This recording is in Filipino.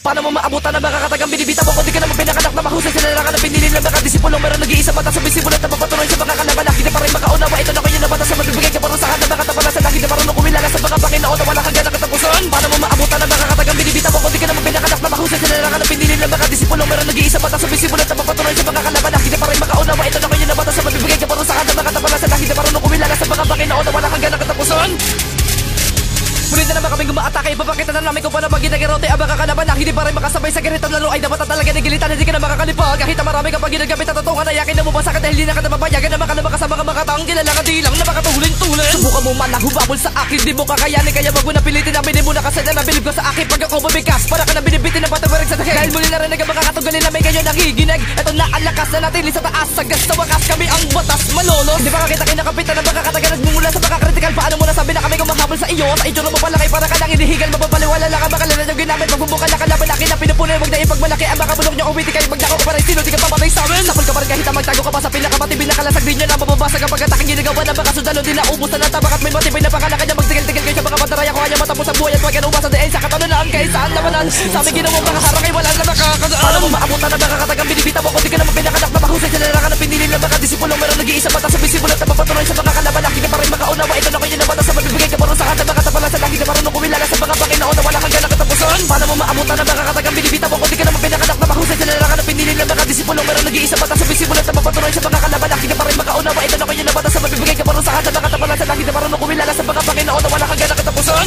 Paano mo maabutan ang makakatagang binibita mo? Kung di ka naman pinakanak na mahusay sa larangan ng pinili ng mga disipulong meron nag-iisa mata sa bisimulat na mapatuloy sa mga kalaban. Hindi pa rin makaunawa, ito na kayo na bata sa magbibigay kaparusahan ng mga tapalasan. Hindi marunong kumilala sa mga Panginoon na wala kang ganang katapusan. Paano mo maabutan ang makakatagang binibita mo? Kung di ka naman pinakanak na mahusay sa larangan ng pinili ng mga disipulong meron nag-iisa mata sa bisimulat na mapatuloy sa mga kalaban. Hindi pa rin makaunawa, ito na kayo na bata sa magbibigay kaparusahan ng mga tapalasan. Hindi marunong kumilala sa mga Panginoon na wala kang ganang katapusan. Muli na naman kaming umaatake, ipapakita na namin kung paano mag-ginagarote ang mga kalaban na hindi pa rin makasabay sa ganitong laro ay dapat na talaga nagilitan, hindi ka na makakalipag. Kahit na marami kang pag ginagamit na totoo na yakin na bumasa ka dahil hindi na ka napapayagan na makalaban ka sa mga taong kilala ka di lang na makatulin-tulin. Subukan mo man na humabol sa akin, di mo kakayanin kaya wag mo na pilitin na binin mo na kasi na nabilib ko sa akin pag ako bumikas. Para ka na binibitin na patawarig sa takay dahil muli na rin ang mga katugalin na may ganyan nangiginig. Eto na ang lakas na natili sa taas, sagas sa wakas kami ang batas malolos. Hindi ba kakita kinakapitan ng mga katagal nagmumula sa mga kritikal. Paano mo nasabi na kami kumahabol sa iyo? Sa itsura mo palaki para ka lang hinihigal, mapapaliwala lang ang makalala yung ginamit. Magbubuka na kalaban akin na pinupunoy, wag na ipagmalaki ang mga bulong nyo. Umiti kayo, magdako ka pa rin, sino di ka papatay sa amin. Sapol ka pa rin kahit na magtago ka pa sa pinakamatibin na kalasag. Di nyo na mababasa kapag ataking ginagawa ng mga sundalo. Di na ubus na tabak at may matibay na pangalan kanya. Magtigil-tigil kayo sa mga pataraya ko kaya matapos ang buhay at wag yan umasa dahil sa katanunaan kay saan labanan. Sa aming ginawang mga harang ay wala na makakadaan. Paano mo maabutan ang makakatagang binibita mo? Kung di ka naman pinakanak na mahusay sa larangan ng pinili ng mga disipulong meron nag-iisa mata sa bisimulat na mapatuloy sa mga kalaban. Hindi pa rin makaunawa, ito na kayo na bata sa magbibigay kaparusahan ng mga tapalasan. Hindi na marunong kumilala sa mga Panginoon na wala kang ganang katapusan. Paano mo maabutan ang makakatagang binibita mo? Kung di ka naman pinakanak na mahusay sa larangan ng pinili ng mga disipulong meron nag-iisa mata sa bisimulat na mapatuloy sa mga kalaban. Hindi pa rin makaunawa, ito na kayo na bata sa magbibigay kaparusahan ng mga tapalasan. Hindi na marunong kumilala sa mga Panginoon na wala kang ganang katapusan.